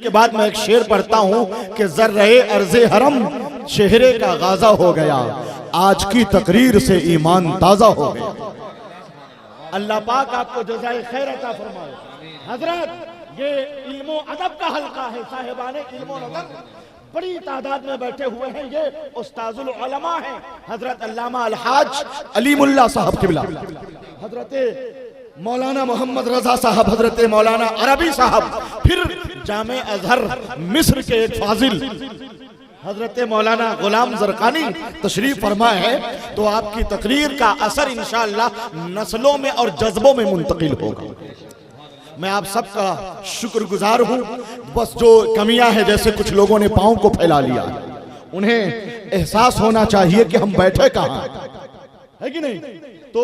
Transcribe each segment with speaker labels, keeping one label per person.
Speaker 1: के बाद मैं एक शेर पढ़ता हूँ कि ज़र्रे अर्ज़े हरम चेहरे का गाजा हो गया, आज की तकरीर से ईमान ताज़ा हो गया। अल्लाह पाक आपको जज़ाए खैर अता फरमाए। हजरत ये इल्मो अदब का हल्का है, साहिबाने इल्मो अदब बड़ी तादाद में बैठे हुए हैं। ये उस्ताजुल उलमा हैं हजरत अल्लामा अलहाज अलीमुल्लाह साहब किबला, हजरत मौलाना मोहम्मद रजा साहब, हजरत मौलाना अरबी साहब, फिर जामे अजहर मिस्र के एक फाजिल हजरत मौलाना गुलाम जरकानी तशरीफ फरमा है। तो आपकी तकरीर का असर इंशाअल्लाह नस्लों में और जज्बों में मुंतकिल होगा। मैं आप सबका शुक्रगुजार हूँ। बस जो कमियां हैं, जैसे कुछ लोगों ने पाँव को फैला लिया, उन्हें एहसास होना चाहिए कि हम बैठे कहाँ है कि नहीं। तो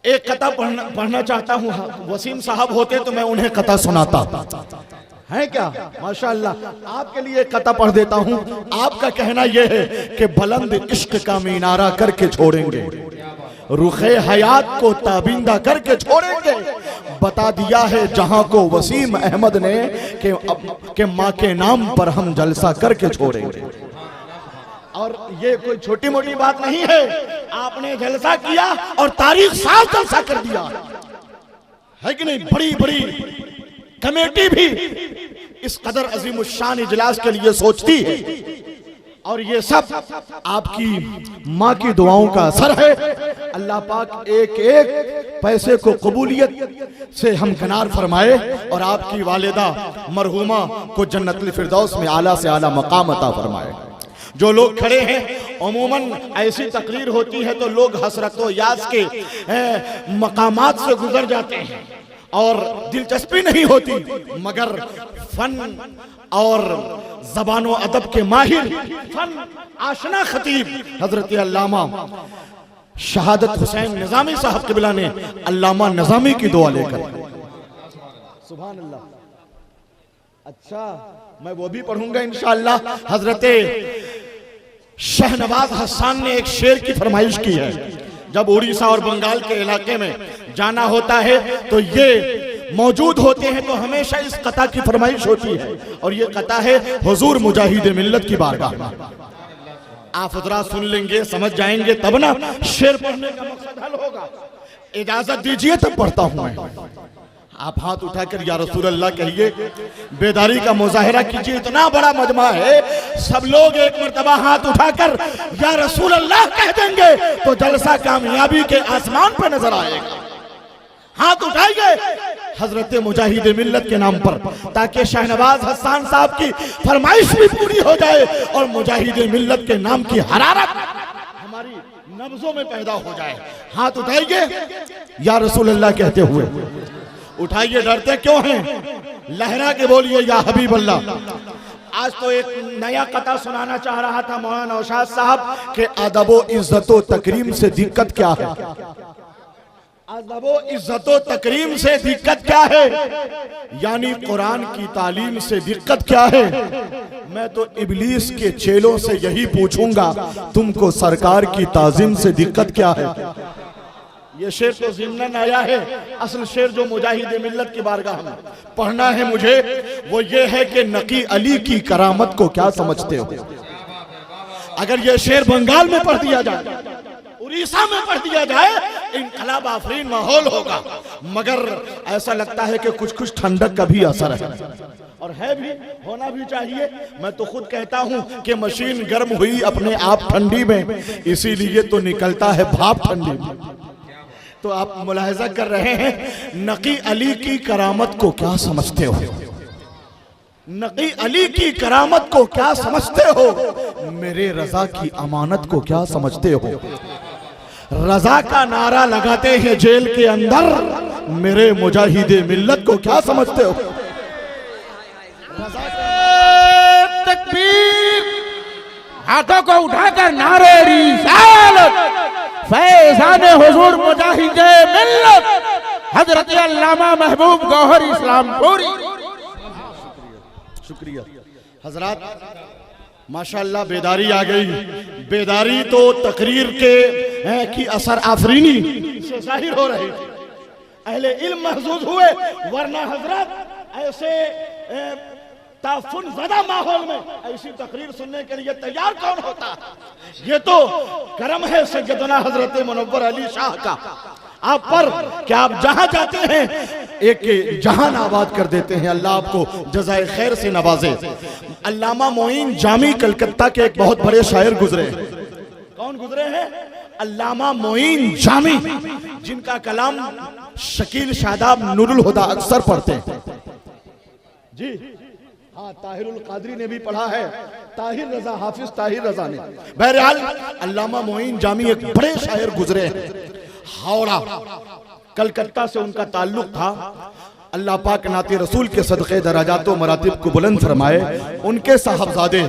Speaker 1: एक कथा पढ़ना चाहता हूँ। वसीम साहब होते तो मैं उन्हें कथा सुनाता, है क्या? माशाअल्लाह आपके लिए कथा पढ़ देता हूँ। आपका कहना यह है कि बुलंद इश्क का मीनारा करके छोड़ेंगे, रुखे हयात को ताबिंदा करके छोड़ेंगे। बता दिया है जहां को वसीम अहमद ने कि माँ के नाम पर हम जलसा करके छोड़ेंगे। और ये कोई छोटी मोटी बात नहीं है, आपने जलसा किया और तारीख साफ जलसा कर दिया, है कि नहीं। बड़ी बड़ी कमेटी भी इस कदर अजीम शान इजलास के लिए सोचती है, और ये सब आपकी माँ की दुआओं का असर है। अल्लाह पाक एक एक पैसे को कबूलियत से हमकनार फरमाए और आपकी वालिदा मरहूमा को जन्नतुल फिरदौस में आला से आला मकाम अता फरमाए। जो लोग खड़े हैं, अमूमन ऐसी तकरीर होती है तो लोग हसरत व यास के मकामात से गुजर जाते हैं और दिलचस्पी नहीं होती, मगर फन और ज़बान व अदब के माहिर फन आशना खतीब हजरत अल्लामा शहादत हुसैन निज़ामी साहब क़िबला ने अल्लामा निज़ामी की दुआ लेकर, सुभान अल्लाह। अच्छा, मैं वो भी पढ़ूंगा इंशाअल्लाह। हजरत शहनवाज हसन ने एक शेर की फरमाइश की है। जब उड़ीसा और बंगाल के इलाके में जाना होता है तो ये मौजूद होते हैं, तो हमेशा इस कथा की फरमाइश होती है, और ये कथा है हुजूर मुजाहिद मिल्लत की बारगाह में। आप हजरात सुन लेंगे, समझ जाएंगे, तब ना शेर पढ़ने का मकसद हल होगा। इजाजत दीजिए तब पढ़ता हूं मैं। आप हाथ उठाकर या रसूल अल्लाह कहिए, बेदारी का मुजाहिरा कीजिए। इतना बड़ा मजमा है, सब लोग एक मर्तबा हाथ उठाकर या रसूल अल्लाह कह देंगे तो जलसा कामयाबी के आसमान पर नजर आएगा। हाथ उठाइए हजरत मुजाहिद मिल्लत के नाम पर, ताकि शहनवाज हसन साहब की फरमाइश भी पूरी हो जाए और मुजाहिद मिल्लत के नाम की हरारत हमारी नब्जों में पैदा हो जाए। हाथ उठाइए या रसूल अल्लाह कहते हुए, उठाइए, डरते क्यों हैं? लहरा के बोलिए या हबीब अल्लाह। आज तो एक नया कथा सुनाना चाह रहा था मौलाना नौशाद साहब के अदबो इज्जतो तकरीम से दिक्कत क्या है। अदबो इज्जतो तकरीम से दिक्कत क्या है, यानी कुरान की तालीम से दिक्कत क्या है। मैं तो इब्लीस के चेलों से यही पूछूंगा, तुमको सरकार की ताजीम से दिक्कत क्या है। ये शेर तो ज़िम्नन आया है, असल शेर जो मुजाहिद मिल्लत की बारगाह में पढ़ना है मुझे, वो ये है कि नकी अली की करामत को क्या समझते हो। अगर ये शेर बंगाल में पढ़ दिया जाए, उड़ीसा में पढ़ दिया जाए, इनकलाब आफरीन माहौल होगा, मगर ऐसा लगता है कि कुछ कुछ ठंडक का भी असर है, और है भी, होना भी चाहिए। मैं तो खुद कहता हूं कि मशीन गर्म हुई अपने आप ठंडी में, इसीलिए तो निकलता है भाप ठंडी में। तो आप मुलाहिजा कर रहे हैं, नकी अली की करामत को क्या समझते हो। नकी अली की करामत को क्या समझते हो, मेरे रजा की अमानत को क्या समझते हो। रजा का नारा लगाते हैं जेल के अंदर, मेरे मुजाहिद मिल्लत को क्या समझते हो।
Speaker 2: तकबीर, हाथों को उठाकर नारे रिसालत, फैज़ान हुजूर मुजाहिद मिल्लत हजरत अल्लामा महबूब गौहर इस्लामपुरी।
Speaker 1: शुक्रिया हजरात, माशाअल्लाह बेदारी आ गई। बेदारी तो तकरीर के की असर आफरीनी से जाहिर हो रही थी। अहले इल्म महसूस हुए, वरना हजरत ऐसे ताफुन ज़दा माहौल में ऐसी तकरीर सुनने के लिए तैयार कौन होता है? ये तो करम है सैयदना हजरत मुनव्वर अली शाह का आप पर कि आप जहां जाते हैं एक जहान आबाद कर देते हैं। अल्लाह आपको जज़ाए खैर से नवाजे। अल्लामा मोइन जामी कलकत्ता के एक बहुत बड़े शायर गुजरे हैं। कौन गुजरे हैं? अल्लामा मोइन जामी, जिनका कलाम शकील शादाब नूरुल हुदा अक्सर पढ़ते हैं। जी हाँ, ताहिरुल कादरी ने भी पढ़ा है, ताहिर रजा, हाफिज ताहिर रजा ने। बहरहाल अल्लामा मोइन जामी एक बड़े शायर गुजरे हैं। हावड़ा कलकत्ता से उनका ताल्लुक था। अल्लाह पाक नाते रसूल के सदक़े दराजात व मरातिब को बुलंद फरमाए। उनके साहबजादे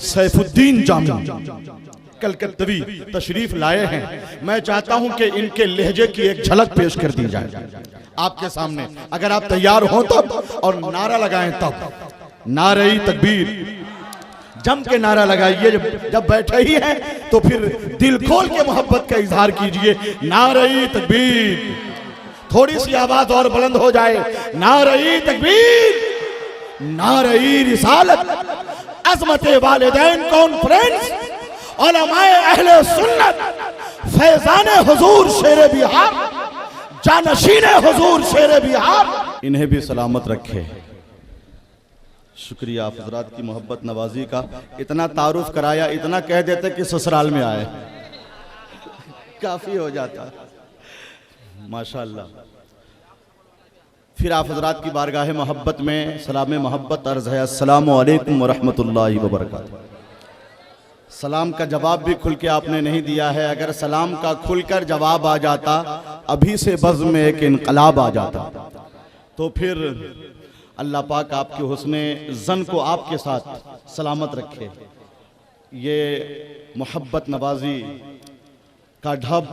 Speaker 1: सैफुद्दीन जामी कलकत्तवी तशरीफ लाए हैं। मैं चाहता हूं कि इनके लहजे की एक झलक पेश कर दी जाए आपके सामने, अगर आप तैयार हो तब, और नारा लगाएं तब। नारे तकबीर, जम के नारा लगाइए। जब बैठे ही हैं तो फिर दिल खोल के मोहब्बत का इजहार कीजिए। नारे तकबीर, थोड़ी सी आवाज और बुलंद हो जाए। नारे तकबीर, नारे रिसालत, अज़मत वालिदैन कॉन्फ्रेंस, उलमाए अहले सुन्नत, फैज़ाने हुजूर शेरे बिहार, जानशीने हुजूर शेरे बिहार, इन्हें भी सलामत रखे। शुक्रिया आप हजरात की मोहब्बत नवाजी का। इतना तारुफ कराया, इतना कह देते कि ससुराल में आए, काफी हो जाता। माशाअल्लाह। फिर आप हजरात की बारगाह मोहब्बत में सलाम मोहब्बत अर्ज़ है। अस्सलामु अलैकुम व रहमतुल्लाहि व बरकातुहू। सलाम का जवाब भी खुल के आपने नहीं दिया है। अगर सलाम का खुलकर जवाब आ जाता, अभी से बज़्म में एक इनकलाब आ जाता। तो फिर अल्लाह पाक आपके हुस्ने ज़न को आपके साथ सलामत रखे। ये मोहब्बत नवाजी का ढब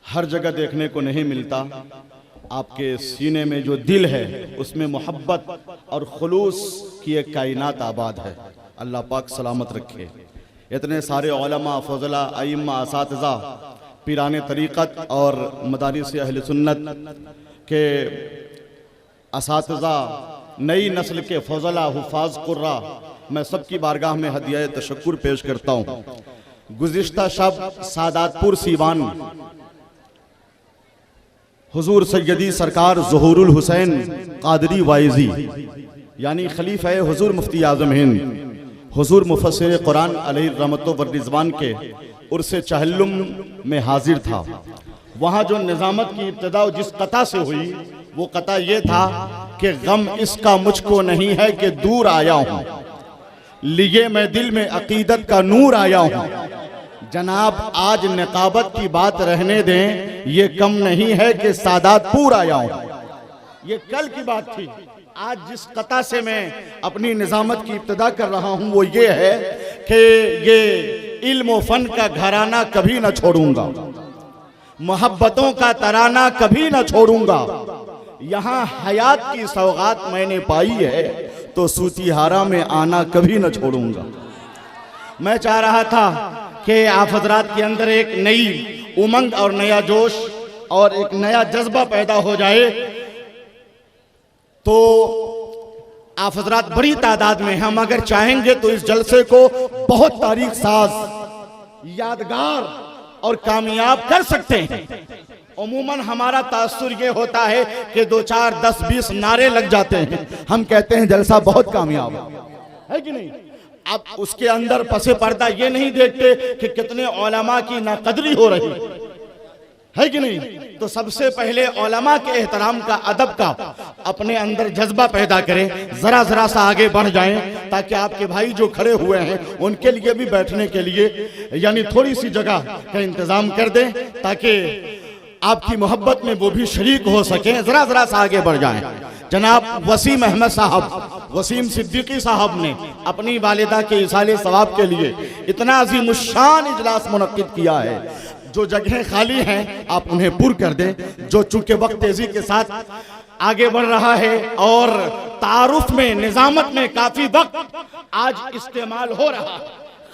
Speaker 1: हर जगह देखने को नहीं मिलता। आपके सीने में जो दिल है उसमें मोहब्बत और खुलूस की एक कायनात आबाद है। अल्लाह पाक सलामत रखे। इतने सारे उलमा, फज़ला, अइम्मा, असातिज़ा, पीराने तरीक़त और मदारिस अहले सुन्नत के असातिज़ा, नई नस्ल के फज़ला, हुफ़ाज़, कुर्रा, मैं सबकी बारगाह में हदिया तशक्कुर पेश करता हूँ। गुज़िश्ता शब सादातपुर सीवान हुजूर सैयदी सरकार ज़ुहूरुल हुसैन क़ादरी वाइज़ी यानी खलीफा हुजूर मुफ्ती आज़म हिंद हुजूर मुफस्सिर कुरान अलैहि रहमतो व रिज़वान के उर्से चहल्लुम में हाजिर था। वहाँ जो निज़ामत की इब्तिदा जिस कता से हुई वो कता ये था कि गम इसका मुझको नहीं है कि दूर आया हूँ, लिए मैं दिल में अकीदत का नूर आया हूँ। जनाब आज निकाबत की बात रहने दें, ये कम नहीं है कि सादातपुर आया हूँ। ये कल की बात थी। आज जिस कता से मैं अपनी निज़ामत की इब्तिदा कर रहा हूँ वो ये है कि ये इल्म फन का घराना कभी न छोड़ूंगा, मोहब्बतों का तराना कभी न छोड़ूंगा। यहाँ हयात की सौगात मैंने पाई है तो सूतीहारा में आना कभी न छोड़ूंगा। मैं चाह रहा था कि आप हजरात के अंदर एक नई उमंग और नया जोश और एक नया जज्बा पैदा हो जाए। तो आप हजरात बड़ी तादाद में, हम अगर चाहेंगे तो इस जलसे को बहुत तारीख साज, यादगार और कामयाब कर सकते हैं। उमूमन हमारा तासुर ये होता है कि 2, 4, 10, 20 नारे लग जाते हैं, हम कहते हैं जलसा बहुत कामयाब है कि नहीं। अब उसके अंदर पसे पर्दा ये नहीं देखते कि कितने उलमा की नाकदरी हो रही है कि नहीं। तो सबसे पहले उलमा के एहतराम का, अदब का अपने अंदर जज्बा पैदा करें, जरा जरा सा आगे बढ़ जाएं ताकि आपके भाई जो खड़े हुए हैं उनके लिए भी बैठने के लिए यानी थोड़ी सी जगह का इंतजाम कर दें ताकि आपकी मोहब्बत में वो भी शरीक हो सकें। जरा जरा सा आगे बढ़ जाएं। जनाब वसीम अहमद साहब, वसीम सिद्दीकी साहब ने अपनी वालिदा के इसाले सवाब के लिए इतना अज़ीमुश्शान इजलास मुनक्किद किया है। जो जगहें खाली हैं आप उन्हें पूर्ण कर दें। जो चूंकि वक्त तेजी के साथ आगे बढ़ रहा है और तारुफ में, निजामत में काफी वक्त आज इस्तेमाल हो रहा है,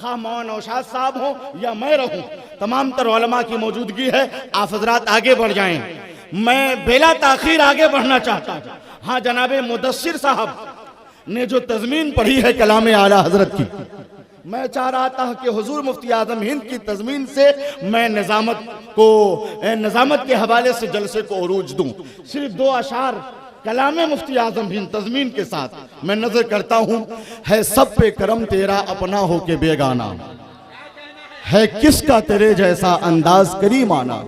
Speaker 1: खा मौलाना नौशाद साहब हो या मैं रहूं, तमाम तर उलमा की मौजूदगी है। आप हजरात आगे बढ़ जाएं। मैं बेला ताखीर आगे बढ़ना चाहता हूं। हाँ जनाबे मुदस्सिर साहब, ने जो तज़मीन पढ़ी है कलाम आला हजरत की, मैं चाह रहा था कि हुजूर मुफ्ती आज़म हिंद की तज़मीन से मैं निज़ामत के हवाले से जलसे को उरूज दूं। सिर्फ 2 अशार कलाम मुफ्ती आज़म हिंद तज़मीन के साथ मैं नजर करता हूं। है सब पे करम तेरा अपना हो के बेगाना, है किसका तेरे जैसा अंदाज करीमाना,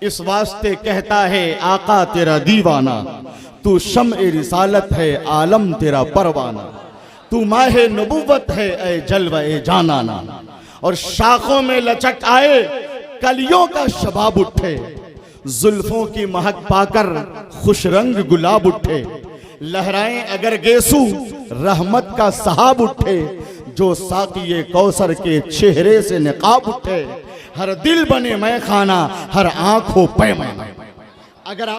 Speaker 1: इस वास्ते कहता है आका तेरा दीवाना, तू शम्ए रिसालत है आलम तेरा परवाना, तू माहे नबुव्वत है ए जलवे जानाना। और शाखों में लचक आए कलियों का शबाब उठे, जुल्फों की महक पाकर खुश रंग गुलाब उठे, लहराएं अगर गेसू रहमत का सहाब उठे, जो साक़िए कौसर के चेहरे से निकाब उठे, हर दिल बने मैं खाना हर आंख हो पैमाना। अगर